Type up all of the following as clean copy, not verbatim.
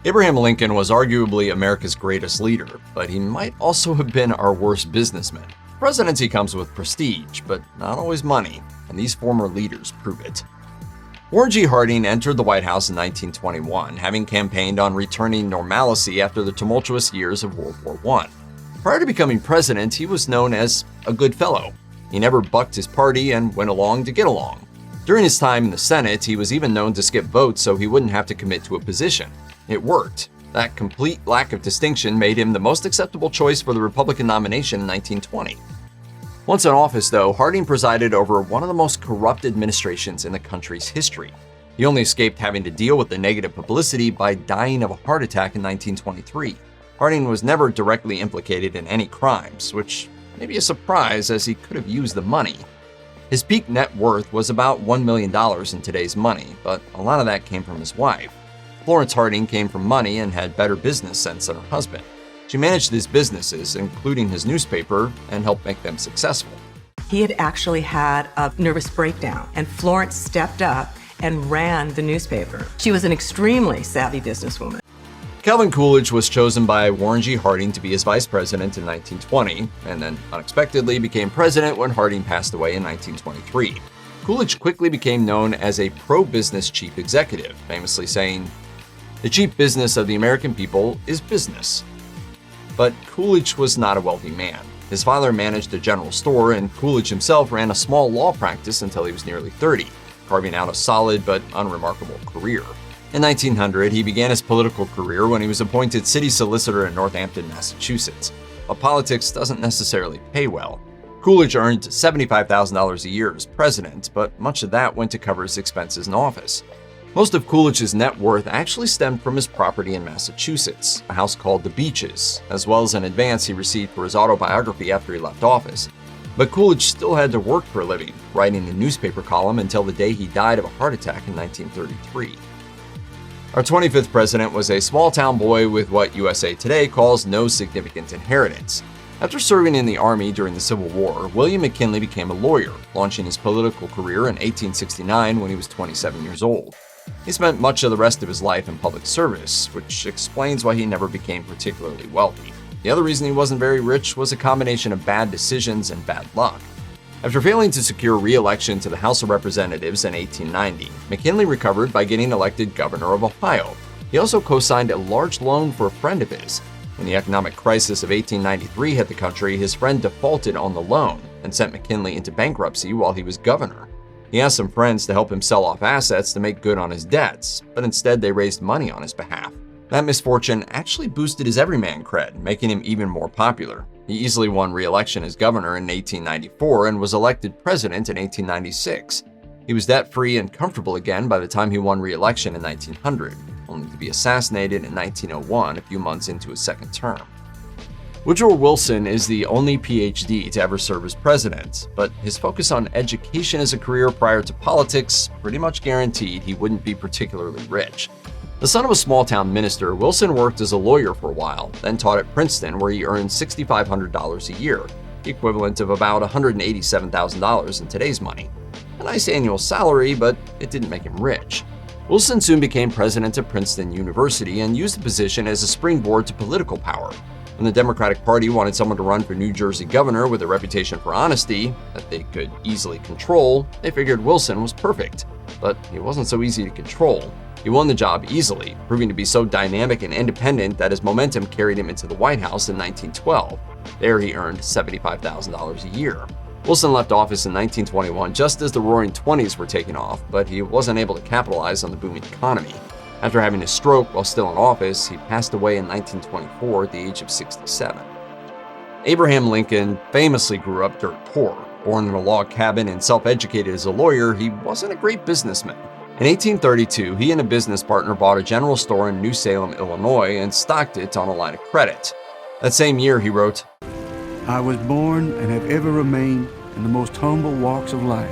Abraham Lincoln was arguably America's greatest leader, but he might also have been our worst businessman. Presidency comes with prestige, but not always money, and these former leaders prove it. Warren G. Harding entered the White House in 1921, having campaigned on returning normalcy after the tumultuous years of World War I. Prior to becoming president, he was known as a good fellow. He never bucked his party and went along to get along. During his time in the Senate, he was even known to skip votes so he wouldn't have to commit to a position. It worked. That complete lack of distinction made him the most acceptable choice for the Republican nomination in 1920. Once in office, though, Harding presided over one of the most corrupt administrations in the country's history. He only escaped having to deal with the negative publicity by dying of a heart attack in 1923. Harding was never directly implicated in any crimes, which may be a surprise as he could have used the money. His peak net worth was about $1 million in today's money, but a lot of that came from his wife. Florence Harding came from money and had better business sense than her husband. She managed his businesses, including his newspaper, and helped make them successful. He had actually had a nervous breakdown, and Florence stepped up and ran the newspaper. She was an extremely savvy businesswoman. Calvin Coolidge was chosen by Warren G. Harding to be his vice president in 1920, and then unexpectedly became president when Harding passed away in 1923. Coolidge quickly became known as a pro-business chief executive, famously saying, "The chief business of the American people is business." But Coolidge was not a wealthy man. His father managed a general store, and Coolidge himself ran a small law practice until he was nearly 30, carving out a solid but unremarkable career. In 1900, he began his political career when he was appointed city solicitor in Northampton, Massachusetts. But politics doesn't necessarily pay well. Coolidge earned $75,000 a year as president, but much of that went to cover his expenses in office. Most of Coolidge's net worth actually stemmed from his property in Massachusetts, a house called The Beeches, as well as an advance he received for his autobiography after he left office. But Coolidge still had to work for a living, writing a newspaper column until the day he died of a heart attack in 1933. Our 25th president was a small-town boy with what USA Today calls no significant inheritance. After serving in the Army during the Civil War, William McKinley became a lawyer, launching his political career in 1869 when he was 27 years old. He spent much of the rest of his life in public service, which explains why he never became particularly wealthy. The other reason he wasn't very rich was a combination of bad decisions and bad luck. After failing to secure re-election to the House of Representatives in 1890, McKinley recovered by getting elected governor of Ohio. He also co-signed a large loan for a friend of his. When the economic crisis of 1893 hit the country, his friend defaulted on the loan and sent McKinley into bankruptcy while he was governor. He asked some friends to help him sell off assets to make good on his debts, but instead they raised money on his behalf. That misfortune actually boosted his everyman cred, making him even more popular. He easily won re-election as governor in 1894 and was elected president in 1896. He was debt-free and comfortable again by the time he won re-election in 1900, only to be assassinated in 1901, a few months into his second term. Woodrow Wilson is the only PhD to ever serve as president, but his focus on education as a career prior to politics pretty much guaranteed he wouldn't be particularly rich. The son of a small-town minister, Wilson worked as a lawyer for a while, then taught at Princeton where he earned $6,500 a year, the equivalent of about $187,000 in today's money. A nice annual salary, but it didn't make him rich. Wilson soon became president of Princeton University and used the position as a springboard to political power. When the Democratic Party wanted someone to run for New Jersey governor with a reputation for honesty that they could easily control, they figured Wilson was perfect. But he wasn't so easy to control. He won the job easily, proving to be so dynamic and independent that his momentum carried him into the White House in 1912. There he earned $75,000 a year. Wilson left office in 1921 just as the Roaring '20s were taking off, but he wasn't able to capitalize on the booming economy. After having a stroke while still in office, he passed away in 1924 at the age of 67. Abraham Lincoln famously grew up dirt poor. Born in a log cabin and self-educated as a lawyer, he wasn't a great businessman. In 1832, he and a business partner bought a general store in New Salem, Illinois, and stocked it on a line of credit. That same year, he wrote, "I was born and have ever remained in the most humble walks of life.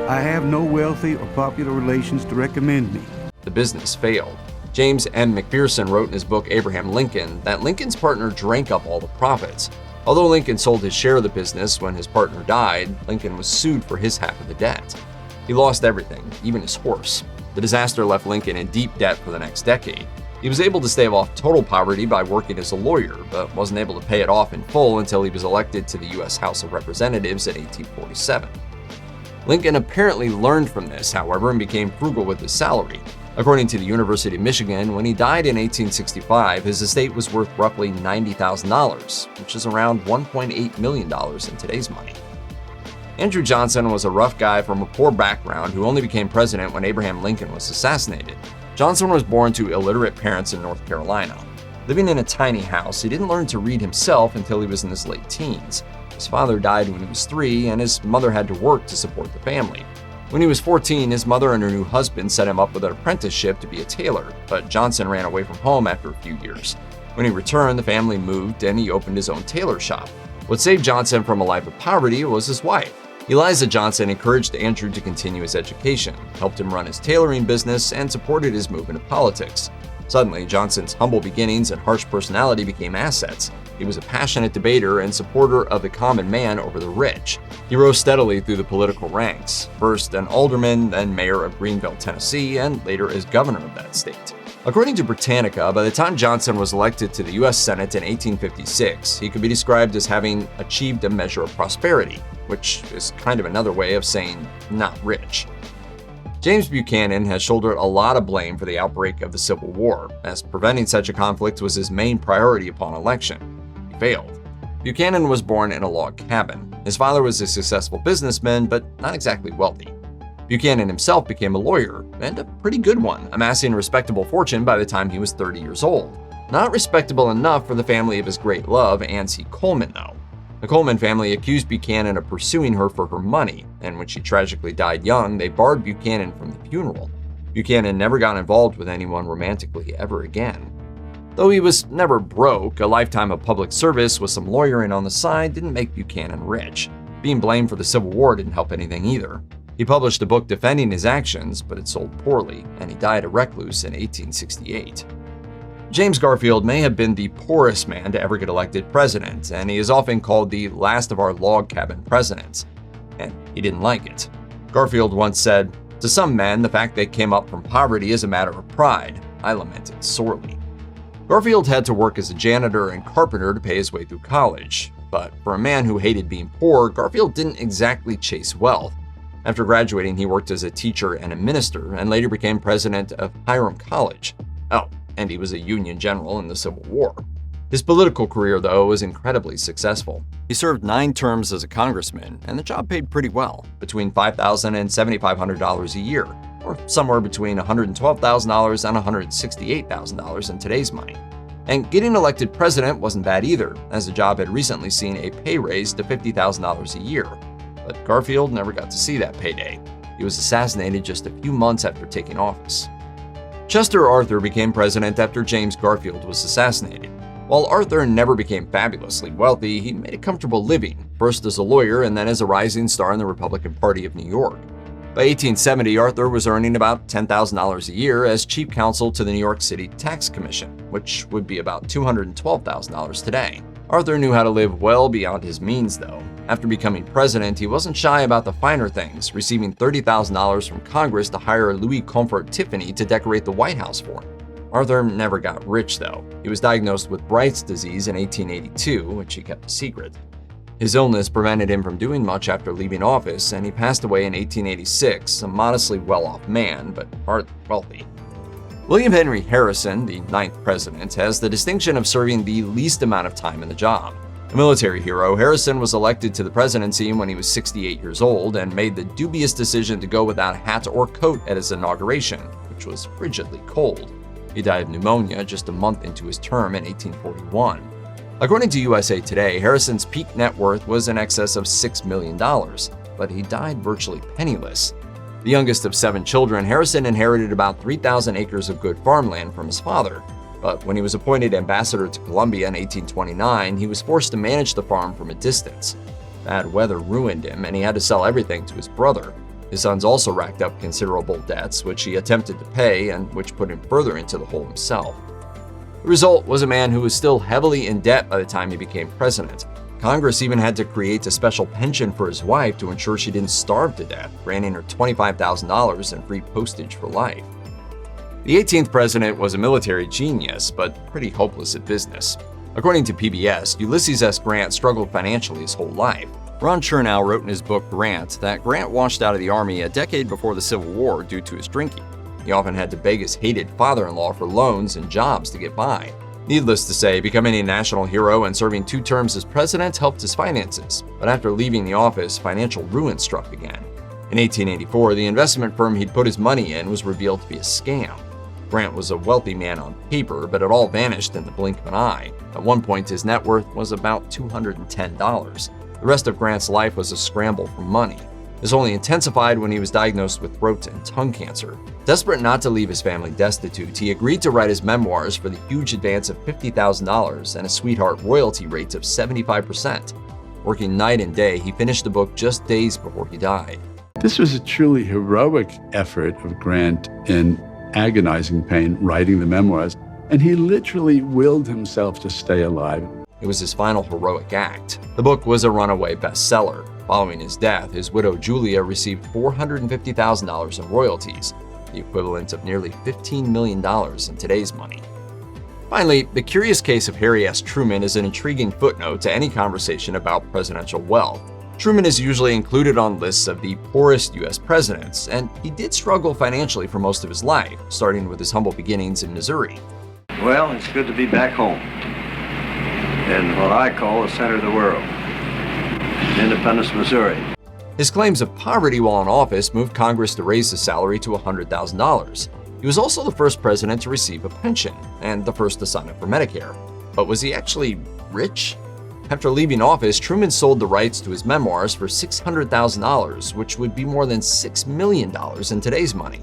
I have no wealthy or popular relations to recommend me." The business failed. James M. McPherson wrote in his book Abraham Lincoln that Lincoln's partner drank up all the profits. Although Lincoln sold his share of the business when his partner died, Lincoln was sued for his half of the debt. He lost everything, even his horse. The disaster left Lincoln in deep debt for the next decade. He was able to stave off total poverty by working as a lawyer, but wasn't able to pay it off in full until he was elected to the U.S. House of Representatives in 1847. Lincoln apparently learned from this, however, and became frugal with his salary. According to the University of Michigan, when he died in 1865, his estate was worth roughly $90,000, which is around $1.8 million in today's money. Andrew Johnson was a rough guy from a poor background who only became president when Abraham Lincoln was assassinated. Johnson was born to illiterate parents in North Carolina. Living in a tiny house, he didn't learn to read himself until he was in his late teens. His father died when he was 3, and his mother had to work to support the family. When he was 14, his mother and her new husband set him up with an apprenticeship to be a tailor, but Johnson ran away from home after a few years. When he returned, the family moved and he opened his own tailor shop. What saved Johnson from a life of poverty was his wife. Eliza Johnson encouraged Andrew to continue his education, helped him run his tailoring business, and supported his move into politics. Suddenly, Johnson's humble beginnings and harsh personality became assets. He was a passionate debater and supporter of the common man over the rich. He rose steadily through the political ranks, first an alderman, then mayor of Greenville, Tennessee, and later as governor of that state. According to Britannica, by the time Johnson was elected to the U.S. Senate in 1856, he could be described as having achieved a measure of prosperity, which is kind of another way of saying not rich. James Buchanan has shouldered a lot of blame for the outbreak of the Civil War, as preventing such a conflict was his main priority upon election. He failed. Buchanan was born in a log cabin. His father was a successful businessman, but not exactly wealthy. Buchanan himself became a lawyer, and a pretty good one, amassing a respectable fortune by the time he was 30 years old. Not respectable enough for the family of his great love, Anne C. Coleman, though. The Coleman family accused Buchanan of pursuing her for her money, and when she tragically died young, they barred Buchanan from the funeral. Buchanan never got involved with anyone romantically ever again. Though he was never broke, a lifetime of public service with some lawyering on the side didn't make Buchanan rich. Being blamed for the Civil War didn't help anything either. He published a book defending his actions, but it sold poorly, and he died a recluse in 1868. James Garfield may have been the poorest man to ever get elected president, and he is often called the last of our log cabin presidents. And he didn't like it. Garfield once said, "To some men, the fact they came up from poverty is a matter of pride. I lamented sorely." Garfield had to work as a janitor and carpenter to pay his way through college. But for a man who hated being poor, Garfield didn't exactly chase wealth. After graduating, he worked as a teacher and a minister, and later became president of Hiram College. Oh, and he was a Union general in the Civil War. His political career, though, was incredibly successful. He served 9 terms as a congressman, and the job paid pretty well, between $5,000 and $7,500 a year, or somewhere between $112,000 and $168,000 in today's money. And getting elected president wasn't bad either, as the job had recently seen a pay raise to $50,000 a year. But Garfield never got to see that payday. He was assassinated just a few months after taking office. Chester Arthur became president after James Garfield was assassinated. While Arthur never became fabulously wealthy, he made a comfortable living, first as a lawyer and then as a rising star in the Republican Party of New York. By 1870, Arthur was earning about $10,000 a year as chief counsel to the New York City Tax Commission, which would be about $212,000 today. Arthur knew how to live well beyond his means, though. After becoming president, he wasn't shy about the finer things, receiving $30,000 from Congress to hire Louis Comfort Tiffany to decorate the White House for him. Arthur never got rich, though. He was diagnosed with Bright's disease in 1882, which he kept a secret. His illness prevented him from doing much after leaving office, and he passed away in 1886, a modestly well-off man, but hardly wealthy. William Henry Harrison, the 9th president, has the distinction of serving the least amount of time in the job. A military hero, Harrison was elected to the presidency when he was 68 years old and made the dubious decision to go without a hat or coat at his inauguration, which was frigidly cold. He died of pneumonia just a month into his term in 1841. According to USA Today, Harrison's peak net worth was in excess of $6 million, but he died virtually penniless. The youngest of 7 children, Harrison inherited about 3,000 acres of good farmland from his father. But when he was appointed ambassador to Colombia in 1829, he was forced to manage the farm from a distance. Bad weather ruined him, and he had to sell everything to his brother. His sons also racked up considerable debts, which he attempted to pay and which put him further into the hole himself. The result was a man who was still heavily in debt by the time he became president. Congress even had to create a special pension for his wife to ensure she didn't starve to death, granting her $25,000 and free postage for life. The 18th president was a military genius, but pretty hopeless at business. According to PBS, Ulysses S. Grant struggled financially his whole life. Ron Chernow wrote in his book Grant that Grant washed out of the Army a decade before the Civil War due to his drinking. He often had to beg his hated father-in-law for loans and jobs to get by. Needless to say, becoming a national hero and serving 2 terms as president helped his finances, but after leaving the office, financial ruin struck again. In 1884, the investment firm he'd put his money in was revealed to be a scam. Grant was a wealthy man on paper, but it all vanished in the blink of an eye. At one point, his net worth was about $210. The rest of Grant's life was a scramble for money. This only intensified when he was diagnosed with throat and tongue cancer. Desperate not to leave his family destitute, he agreed to write his memoirs for the huge advance of $50,000 and a sweetheart royalty rate of 75%. Working night and day, he finished the book just days before he died. This was a truly heroic effort of Grant in agonizing pain writing the memoirs, and he literally willed himself to stay alive. It was his final heroic act. The book was a runaway bestseller. Following his death, his widow Julia received $450,000 in royalties, the equivalent of nearly $15 million in today's money. Finally, the curious case of Harry S. Truman is an intriguing footnote to any conversation about presidential wealth. Truman is usually included on lists of the poorest U.S. presidents, and he did struggle financially for most of his life, starting with his humble beginnings in Missouri. Well, it's good to be back home in what I call the center of the world, Independence, Missouri. His claims of poverty while in office moved Congress to raise his salary to $100,000. He was also the first president to receive a pension and the first to sign up for Medicare. But was he actually rich? After leaving office, Truman sold the rights to his memoirs for $600,000, which would be more than $6 million in today's money.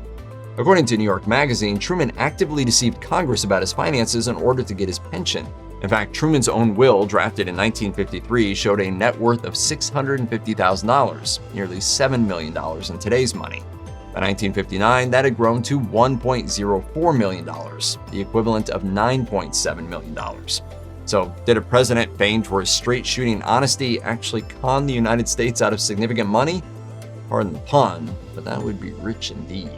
According to New York Magazine, Truman actively deceived Congress about his finances in order to get his pension. In fact, Truman's own will, drafted in 1953, showed a net worth of $650,000, nearly $7 million in today's money. By 1959, that had grown to $1.04 million, the equivalent of $9.7 million. So, did a president famed for his straight-shooting honesty actually con the United States out of significant money? Pardon the pun, but that would be rich indeed.